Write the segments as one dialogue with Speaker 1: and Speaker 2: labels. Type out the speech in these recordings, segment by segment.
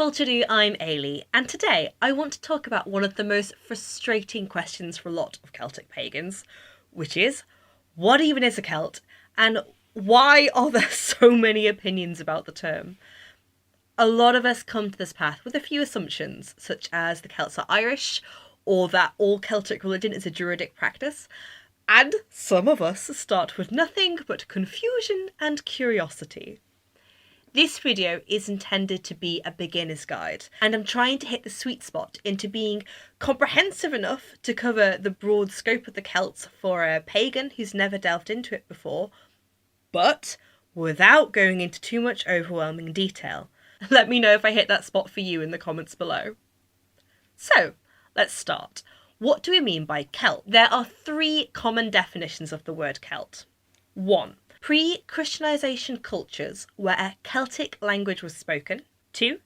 Speaker 1: Culture, I'm Ailey, and today I want to talk about one of the most frustrating questions for a lot of Celtic pagans, which is, what even is a Celt, and why are there so many opinions about the term? A lot of us come to this path with a few assumptions, such as the Celts are Irish, or that all Celtic religion is a Druidic practice, and some of us start with nothing but confusion and curiosity. This video is intended to be a beginner's guide, and I'm trying to hit the sweet spot into being comprehensive enough to cover the broad scope of the Celts for a pagan who's never delved into it before, but without going into too much overwhelming detail. Let me know if I hit that spot for you in the comments below. So, let's start. What do we mean by Celt? There are three common definitions of the word Celt. 1. Pre-Christianization cultures where a Celtic language was spoken. 2.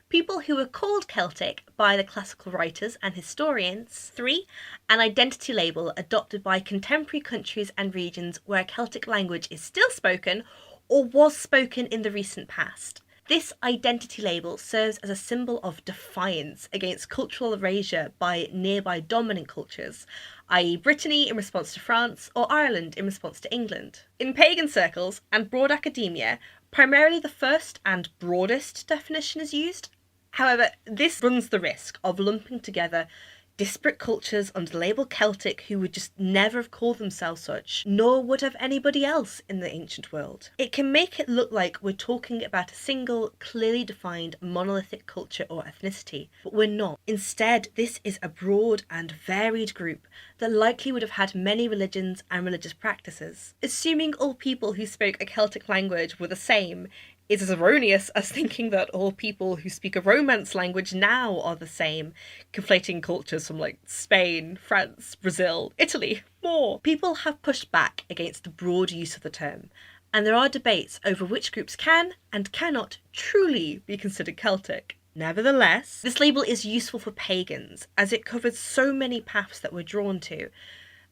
Speaker 1: People who were called Celtic by the classical writers and historians. 3. An identity label adopted by contemporary countries and regions where a Celtic language is still spoken or was spoken in the recent past. This identity label serves as a symbol of defiance against cultural erasure by nearby dominant cultures, i.e. Brittany in response to France or Ireland in response to England. In pagan circles and broad academia, primarily the first and broadest definition is used. However, this runs the risk of lumping together disparate cultures under the label Celtic who would just never have called themselves such, nor would have anybody else in the ancient world. It can make it look like we're talking about a single, clearly defined monolithic culture or ethnicity, but we're not. Instead, this is a broad and varied group that likely would have had many religions and religious practices. Assuming all people who spoke a Celtic language were the same is as erroneous as thinking that all people who speak a Romance language now are the same, conflating cultures from like Spain, France, Brazil, Italy, more. People have pushed back against the broad use of the term, and there are debates over which groups can and cannot truly be considered Celtic. Nevertheless, this label is useful for pagans as it covers so many paths that we're drawn to,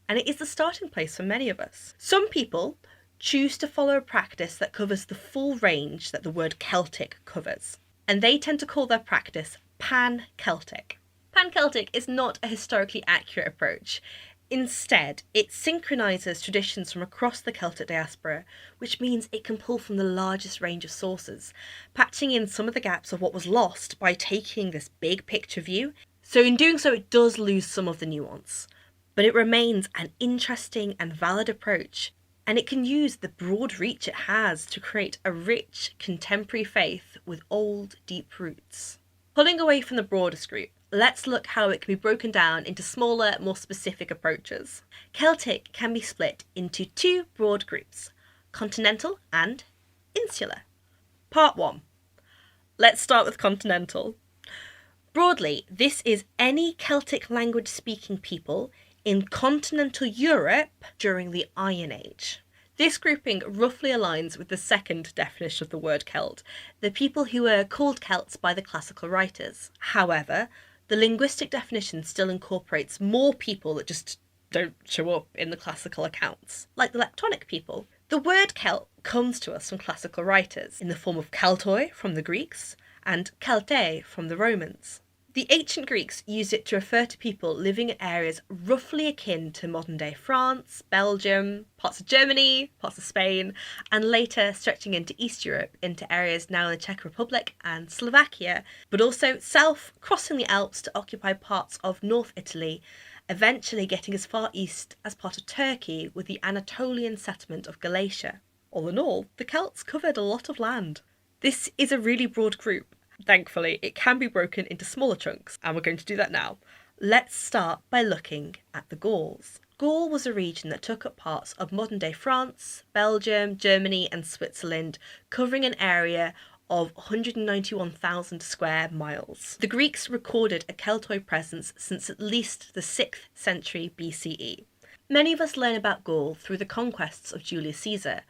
Speaker 1: and it is the starting place for many of us. Some people choose to follow a practice that covers the full range that the word Celtic covers, and they tend to call their practice pan-Celtic. Pan-Celtic is not a historically accurate approach. Instead, it synchronises traditions from across the Celtic diaspora, which means it can pull from the largest range of sources, patching in some of the gaps of what was lost by taking this big picture view. So in doing so, it does lose some of the nuance, but it remains an interesting and valid approach, and it can use the broad reach it has to create a rich, contemporary faith with old, deep roots. Pulling away from the broadest group, let's look how it can be broken down into smaller, more specific approaches. Celtic can be split into two broad groups, continental and insular. Part 1. Let's start with continental. Broadly, this is any Celtic language-speaking people in continental Europe during the Iron Age. This grouping roughly aligns with the second definition of the word Celt, the people who were called Celts by the classical writers. However, the linguistic definition still incorporates more people that just don't show up in the classical accounts, like the Lectonic people. The word Celt comes to us from classical writers in the form of Keltoi from the Greeks and Keltei from the Romans. The ancient Greeks used it to refer to people living in areas roughly akin to modern-day France, Belgium, parts of Germany, parts of Spain, and later stretching into East Europe, into areas now in the Czech Republic and Slovakia, but also south, crossing the Alps to occupy parts of North Italy, eventually getting as far east as part of Turkey with the Anatolian settlement of Galatia. All in all, the Celts covered a lot of land. This is a really broad group. Thankfully, it can be broken into smaller chunks, and we're going to do that now. Let's start by looking at the Gauls. Gaul was a region that took up parts of modern-day France, Belgium, Germany and Switzerland, covering an area of 191,000 square miles. The Greeks recorded a Keltoi presence since at least the 6th century BCE. Many of us learn about Gaul through the conquests of Julius Caesar.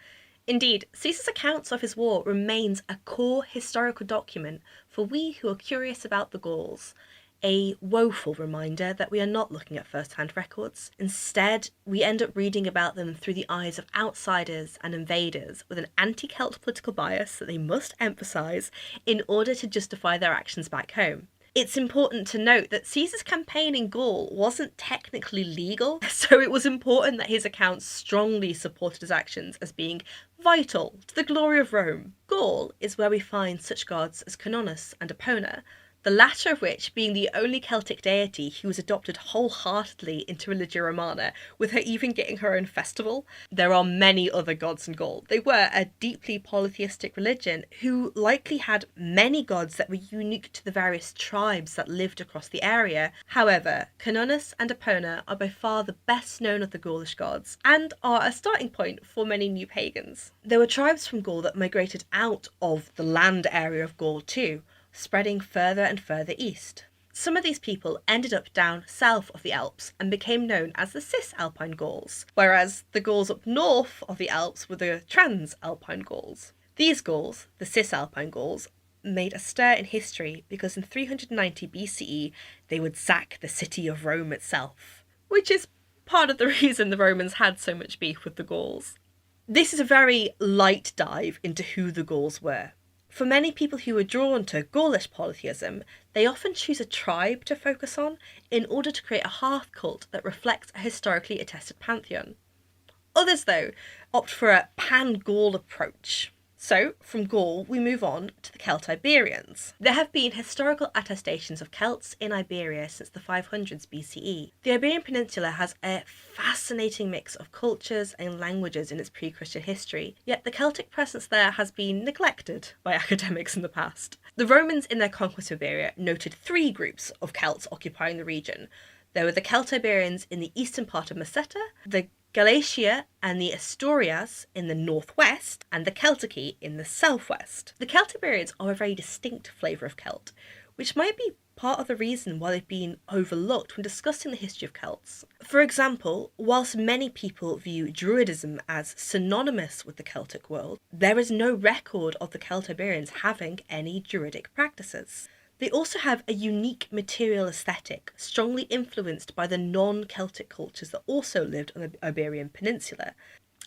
Speaker 1: Indeed, Caesar's accounts of his war remains a core historical document for we who are curious about the Gauls. a woeful reminder that we are not looking at first-hand records. Instead, we end up reading about them through the eyes of outsiders and invaders with an anti-Celt political bias that they must emphasise in order to justify their actions back home. It's important to note that Caesar's campaign in Gaul wasn't technically legal, so it was important that his accounts strongly supported his actions as being vital to the glory of Rome. Gaul is where we find such gods as Canonis and Epona, the latter of which being the only Celtic deity who was adopted wholeheartedly into Religia Romana, with her even getting her own festival. There are many other gods in Gaul. They were a deeply polytheistic religion who likely had many gods that were unique to the various tribes that lived across the area. However, Canonis and Epona are by far the best known of the Gaulish gods and are a starting point for many new pagans. There were tribes from Gaul that migrated out of the land area of Gaul too, spreading further and further east. Some of these people ended up down south of the Alps and became known as the Cisalpine Gauls, whereas the Gauls up north of the Alps were the Transalpine Gauls. These Gauls, the Cisalpine Gauls, made a stir in history because in 390 BCE they would sack the city of Rome itself, which is part of the reason the Romans had so much beef with the Gauls. This is a very light dive into who the Gauls were. For many people who are drawn to Gaulish polytheism, they often choose a tribe to focus on in order to create a hearth cult that reflects a historically attested pantheon. Others, though, opt for a pan-Gaul approach. So, from Gaul, we move on to the Celtiberians. There have been historical attestations of Celts in Iberia since the 500s BCE. The Iberian Peninsula has a fascinating mix of cultures and languages in its pre-Christian history, yet the Celtic presence there has been neglected by academics in the past. The Romans in their conquest of Iberia noted 3 groups of Celts occupying the region. There were the Celtiberians in the eastern part of Meseta, the Galatia and the Asturias in the northwest, and the Celtici in the southwest. The Celtiberians are a very distinct flavour of Celt, which might be part of the reason why they've been overlooked when discussing the history of Celts. For example, whilst many people view Druidism as synonymous with the Celtic world, there is no record of the Celtiberians having any Druidic practices. They also have a unique material aesthetic, strongly influenced by the non-Celtic cultures that also lived on the Iberian Peninsula.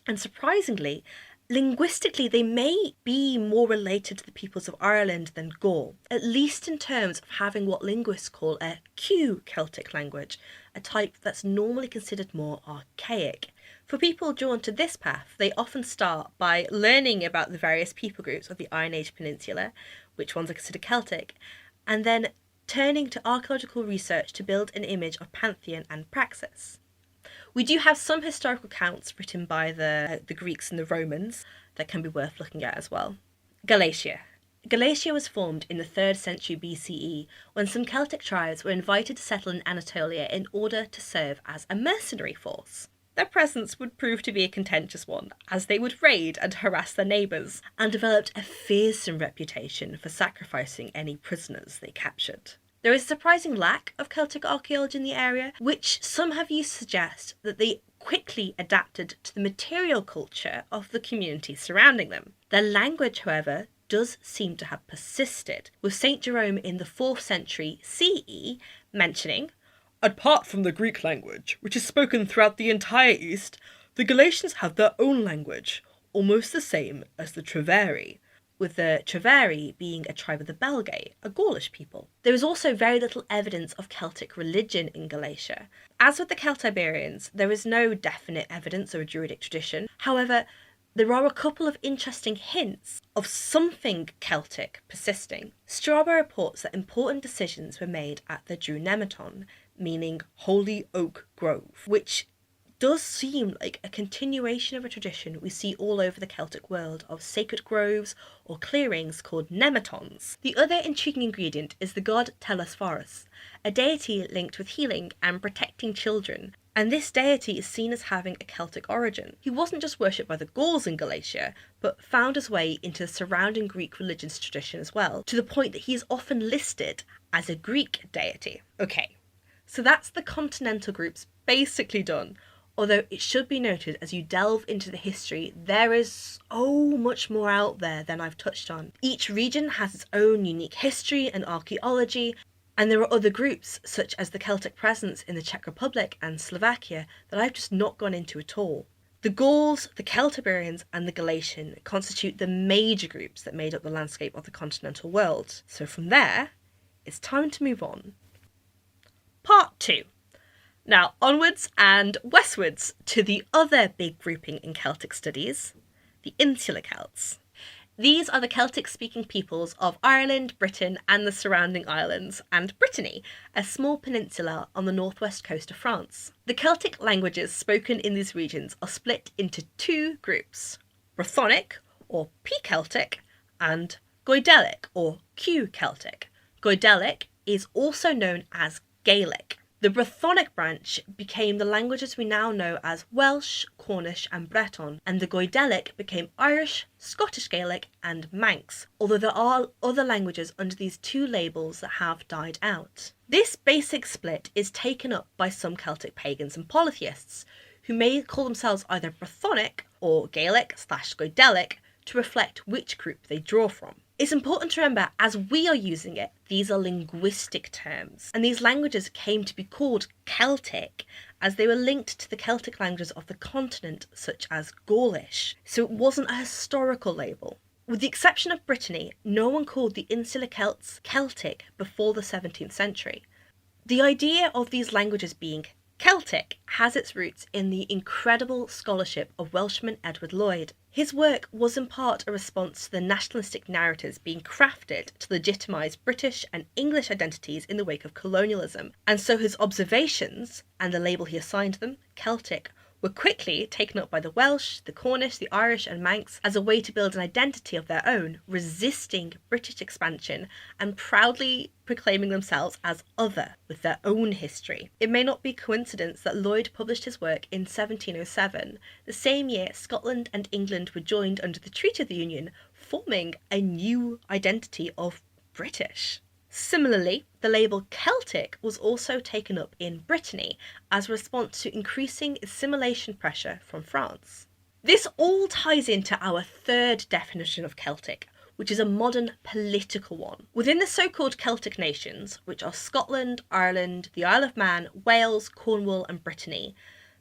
Speaker 1: And surprisingly, linguistically they may be more related to the peoples of Ireland than Gaul, at least in terms of having what linguists call a Q Celtic language, a type that's normally considered more archaic. For people drawn to this path, they often start by learning about the various people groups of the Iron Age Peninsula, which ones are considered Celtic, and then turning to archaeological research to build an image of pantheon and praxis. We do have some historical accounts written by the Greeks and the Romans that can be worth looking at as well. Galatia. Galatia was formed in the 3rd century BCE when some Celtic tribes were invited to settle in Anatolia in order to serve as a mercenary force. Their presence would prove to be a contentious one, as they would raid and harass their neighbours, and developed a fearsome reputation for sacrificing any prisoners they captured. There is a surprising lack of Celtic archaeology in the area, which some have used to suggest that they quickly adapted to the material culture of the community surrounding them. Their language, however, does seem to have persisted, with St. Jerome in the 4th century CE mentioning, "Apart from the Greek language, which is spoken throughout the entire East, the Galatians have their own language, almost the same as the Treveri," with the Treveri being a tribe of the Belgae, a Gaulish people. There is also very little evidence of Celtic religion in Galatia. As with the Celtiberians, there is no definite evidence of a Druidic tradition. However, there are a couple of interesting hints of something Celtic persisting. Strabo reports that important decisions were made at the Drunemeton, meaning Holy Oak Grove, which does seem like a continuation of a tradition we see all over the Celtic world of sacred groves or clearings called nemetons. The other intriguing ingredient is the god Telesphorus, a deity linked with healing and protecting children, and this deity is seen as having a Celtic origin. He wasn't just worshipped by the Gauls in Galatia, but found his way into the surrounding Greek religious tradition as well, to the point that he is often listed as a Greek deity. Okay, so that's the continental groups basically done. Although it should be noted, as you delve into the history, there is so much more out there than I've touched on. Each region has its own unique history and archaeology, And there are other groups, such as the Celtic presence in the Czech Republic and Slovakia, that I've just not gone into at all. The Gauls, the Celtiberians, and the Galatian constitute the major groups that made up the landscape of the continental world. So from there, it's time to move on. Part 2. Now onwards and westwards to the other big grouping in Celtic studies, the insular Celts. These are the Celtic-speaking peoples of Ireland, Britain and the surrounding islands, and Brittany, a small peninsula on the northwest coast of France. The Celtic languages spoken in these regions are split into two groups, Brythonic, or P-Celtic, and Goidelic, or Q-Celtic. Goidelic is also known as Gaelic. The Brythonic branch became the languages we now know as Welsh, Cornish and Breton, and the Goidelic became Irish, Scottish Gaelic and Manx, although there are other languages under these two labels that have died out. This basic split is taken up by some Celtic pagans and polytheists, who may call themselves either Brythonic or Gaelic/Goidelic to reflect which group they draw from. It's important to remember, as we are using it, these are linguistic terms, and these languages came to be called Celtic as they were linked to the Celtic languages of the continent, such as Gaulish, so it wasn't a historical label. With the exception of Brittany, no one called the insular Celts Celtic before the 17th century. The idea of these languages being Celtic has its roots in the incredible scholarship of Welshman Edward Lloyd. His work was in part a response to the nationalistic narratives being crafted to legitimise British and English identities in the wake of colonialism, and so his observations, and the label he assigned them, Celtic, were quickly taken up by the Welsh, the Cornish, the Irish and Manx as a way to build an identity of their own, resisting British expansion and proudly proclaiming themselves as other with their own history. It may not be coincidence that Lloyd published his work in 1707, the same year Scotland and England were joined under the Treaty of the Union, forming a new identity of British. Similarly, the label Celtic was also taken up in Brittany as a response to increasing assimilation pressure from France. This all ties into our third definition of Celtic, which is a modern political one. Within the so-called Celtic nations, which are Scotland, Ireland, the Isle of Man, Wales, Cornwall and Brittany,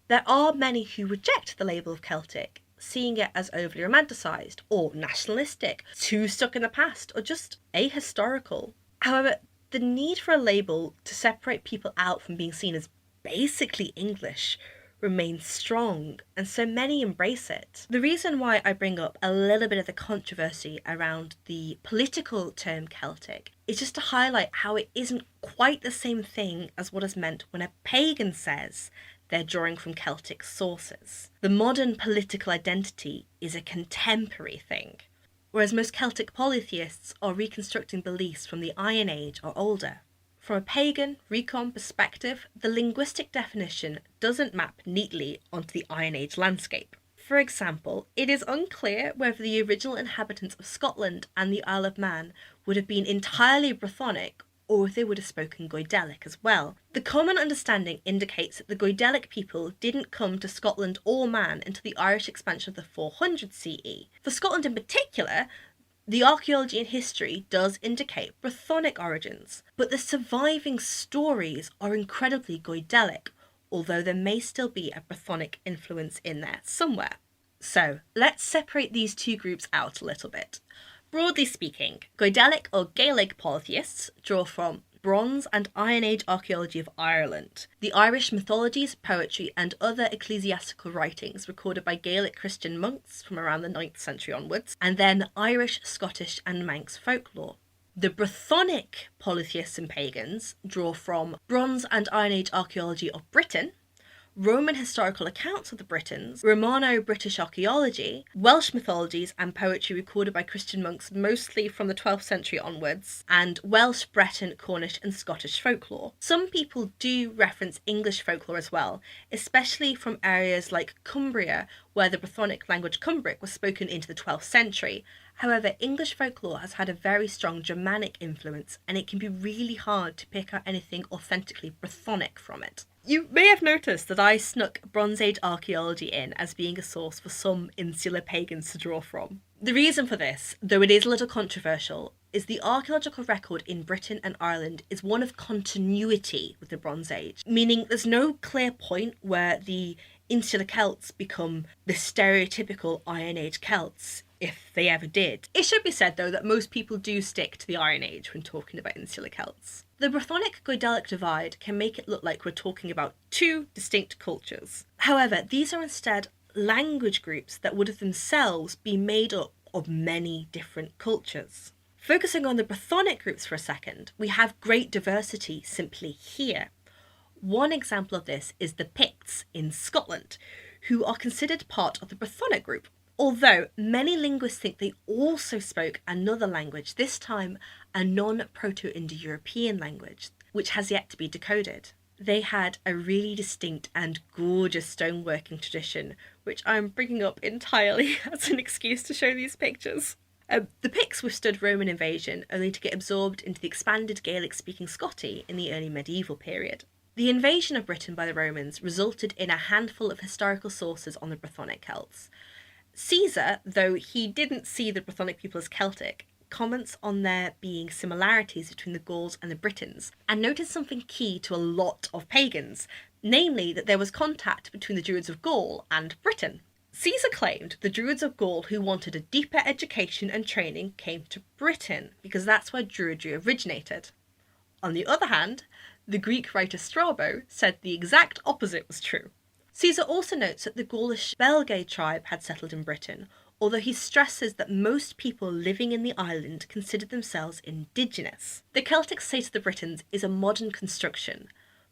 Speaker 1: there are many who reject the label of Celtic, seeing it as overly romanticised or nationalistic, too stuck in the past or just ahistorical. However, the need for a label to separate people out from being seen as basically English remains strong, and so many embrace it. The reason why I bring up a little bit of the controversy around the political term Celtic is just to highlight how it isn't quite the same thing as what is meant when a pagan says they're drawing from Celtic sources. The modern political identity is a contemporary thing, whereas most Celtic polytheists are reconstructing beliefs from the Iron Age or older. From a pagan recon perspective, the linguistic definition doesn't map neatly onto the Iron Age landscape. For example, it is unclear whether the original inhabitants of Scotland and the Isle of Man would have been entirely Brythonic or if they would have spoken Goidelic as well. The common understanding indicates that the Goidelic people didn't come to Scotland or Man until the Irish expansion of the 400 CE. For Scotland in particular, the archaeology and history does indicate Brythonic origins, but the surviving stories are incredibly Goidelic, although there may still be a Brythonic influence in there somewhere. So let's separate these two groups out a little bit. Broadly speaking, Goidelic or Gealic polytheists draw from Bronze and Iron Age archaeology of Ireland, the Irish mythologies, poetry and other ecclesiastical writings recorded by Gaelic Christian monks from around the 9th century onwards, and then Irish, Scottish and Manx folklore. The Brythonic polytheists and pagans draw from Bronze and Iron Age archaeology of Britain, Roman historical accounts of the Britons, Romano-British archaeology, Welsh mythologies and poetry recorded by Christian monks mostly from the 12th century onwards, and Welsh, Breton, Cornish and Scottish folklore. Some people do reference English folklore as well, especially from areas like Cumbria, where the Brythonic language Cumbric was spoken into the 12th century. However, English folklore has had a very strong Germanic influence, and it can be really hard to pick out anything authentically Brythonic from it. You may have noticed that I snuck Bronze Age archaeology in as being a source for some insular pagans to draw from. The reason for this, though it is a little controversial, is the archaeological record in Britain and Ireland is one of continuity with the Bronze Age, meaning there's no clear point where the insular Celts become the stereotypical Iron Age Celts, if they ever did. It should be said, though, that most people do stick to the Iron Age when talking about insular Celts. The Brythonic-Goidelic divide can make it look like we're talking about two distinct cultures. However, these are instead language groups that would have themselves been made up of many different cultures. Focusing on the Brythonic groups for a second, we have great diversity simply here. One example of this is the Picts in Scotland, who are considered part of the Brythonic group, although many linguists think they also spoke another language, this time a non-Proto-Indo-European language, which has yet to be decoded. They had a really distinct and gorgeous stoneworking tradition, which I'm bringing up entirely as an excuse to show these pictures. The Picts withstood Roman invasion, only to get absorbed into the expanded Gaelic-speaking Scotti in the early medieval period. The invasion of Britain by the Romans resulted in a handful of historical sources on the Brythonic Celts. Caesar, though he didn't see the Brythonic people as Celtic, comments on there being similarities between the Gauls and the Britons, and noted something key to a lot of pagans, namely that there was contact between the Druids of Gaul and Britain. Caesar claimed the Druids of Gaul who wanted a deeper education and training came to Britain, because that's where Druidry originated. On the other hand, the Greek writer Strabo said the exact opposite was true. Caesar also notes that the Gaulish Belgae tribe had settled in Britain, although he stresses that most people living in the island considered themselves indigenous. The Celtic state of the Britons is a modern construction,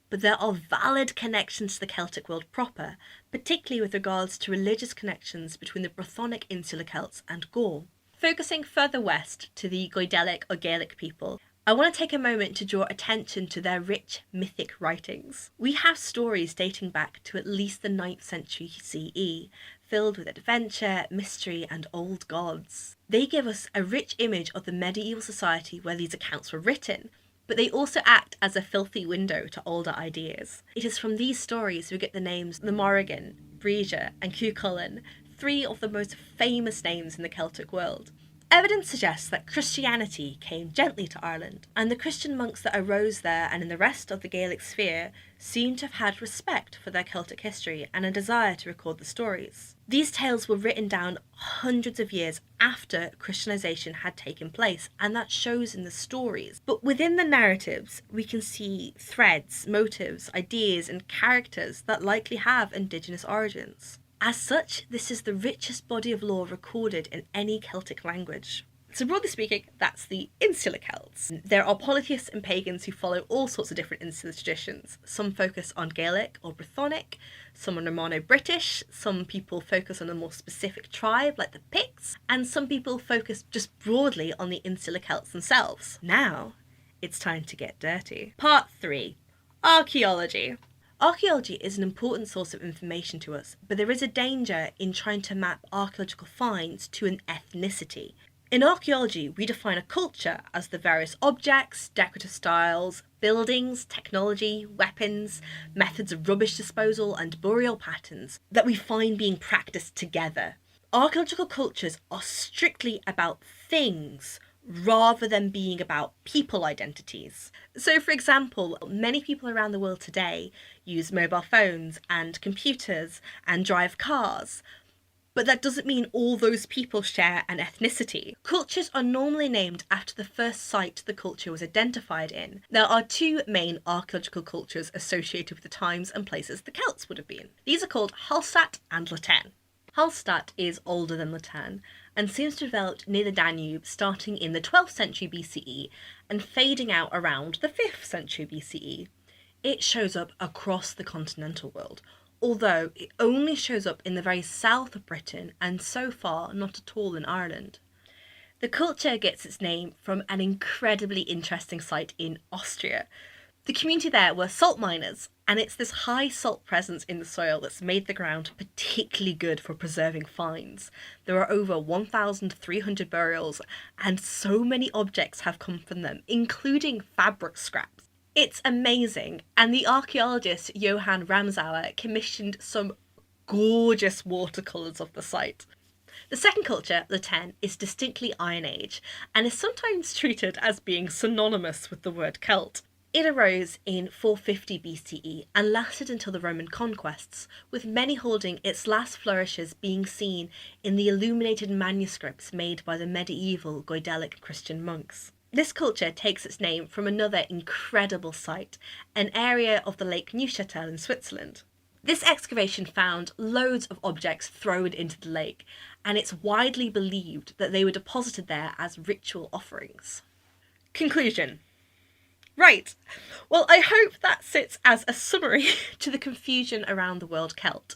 Speaker 1: but there are valid connections to the Celtic world proper, particularly with regards to religious connections between the Brythonic insular Celts and Gaul. Focusing further west to the Goidelic or Gaelic people, I want to take a moment to draw attention to their rich mythic writings. We have stories dating back to at least the 9th century CE, filled with adventure, mystery, and old gods. They give us a rich image of the medieval society where these accounts were written, but they also act as a filthy window to older ideas. It is from these stories we get the names the Morrigan, Breager, and Cuchulainn, three of the most famous names in the Celtic world. Evidence suggests that Christianity came gently to Ireland, and the Christian monks that arose there and in the rest of the Gaelic sphere seem to have had respect for their Celtic history and a desire to record the stories. These tales were written down hundreds of years after Christianization had taken place, and that shows in the stories. But within the narratives, we can see threads, motives, ideas, and characters that likely have indigenous origins. As such, this is the richest body of lore recorded in any Celtic language. So broadly speaking, that's the insular Celts. There are polytheists and pagans who follow all sorts of different insular traditions. Some focus on Gaelic or Brythonic, some on Romano-British, some people focus on a more specific tribe like the Picts, and some people focus just broadly on the insular Celts themselves. Now, it's time to get dirty. Part 3. Archaeology. Archaeology is an important source of information to us, but there is a danger in trying to map archaeological finds to an ethnicity. In archaeology, we define a culture as the various objects, decorative styles, buildings, technology, weapons, methods of rubbish disposal, and burial patterns that we find being practiced together. Archaeological cultures are strictly about things, rather than being about people identities. So, for example, many people around the world today use mobile phones and computers and drive cars, but that doesn't mean all those people share an ethnicity. Cultures are normally named after the first site the culture was identified in. There are two main archaeological cultures associated with the times and places the Celts would have been. These are called Hallstatt and Latin. Hallstatt is older than Latin and seems to have developed near the Danube starting in the 12th century BCE and fading out around the 5th century BCE. It shows up across the continental world, although it only shows up in the very south of Britain and so far not at all in Ireland. The culture gets its name from an incredibly interesting site in Austria. The community there were salt miners, and it's this high salt presence in the soil that's made the ground particularly good for preserving finds. There are over 1,300 burials, and so many objects have come from them, including fabric scraps. It's amazing, and the archaeologist Johann Ramsauer commissioned some gorgeous watercolours of the site. The second culture, the 10, is distinctly Iron Age and is sometimes treated as being synonymous with the word Celt. It arose in 450 BCE and lasted until the Roman conquests, with many holding its last flourishes being seen in the illuminated manuscripts made by the medieval Gealic Christian monks. This culture takes its name from another incredible site, an area of the Lake Neuchâtel in Switzerland. This excavation found loads of objects thrown into the lake, and it's widely believed that they were deposited there as ritual offerings. Conclusion. Right, well, I hope that sits as a summary to the confusion around the word Celt.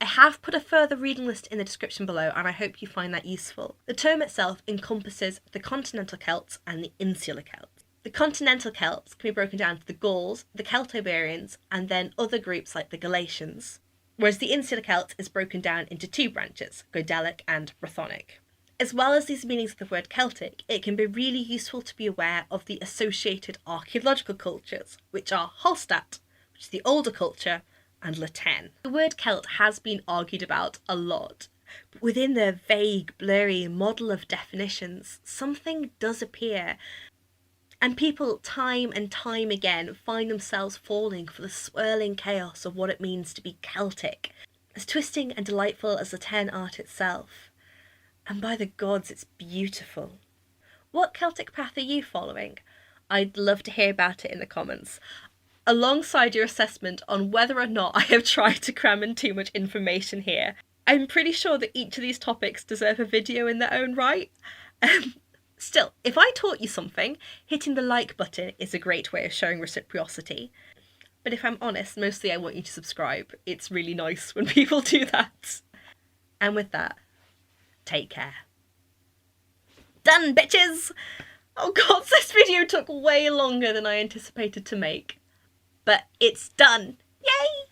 Speaker 1: I have put a further reading list in the description below, and I hope you find that useful. The term itself encompasses the continental Celts and the insular Celts. The continental Celts can be broken down to the Gauls, the Celtiberians, and then other groups like the Galatians, whereas the insular Celt is broken down into two branches, Gealic and Brythonic. As well as these meanings of the word Celtic, it can be really useful to be aware of the associated archaeological cultures, which are Hallstatt, which is the older culture, and La Tène. The word Celt has been argued about a lot, but within the vague, blurry model of definitions, something does appear, and people time and time again find themselves falling for the swirling chaos of what it means to be Celtic, as twisting and delightful as La Tène art itself. And by the gods, it's beautiful. What Celtic path are you following? I'd love to hear about it in the comments, alongside your assessment on whether or not I have tried to cram in too much information here. I'm pretty sure that each of these topics deserve a video in their own right. Still, if I taught you something, hitting the like button is a great way of showing reciprocity. But if I'm honest, mostly I want you to subscribe. It's really nice when people do that. And with that, take care. Done, bitches! Oh god, this video took way longer than I anticipated to make. But it's done! Yay!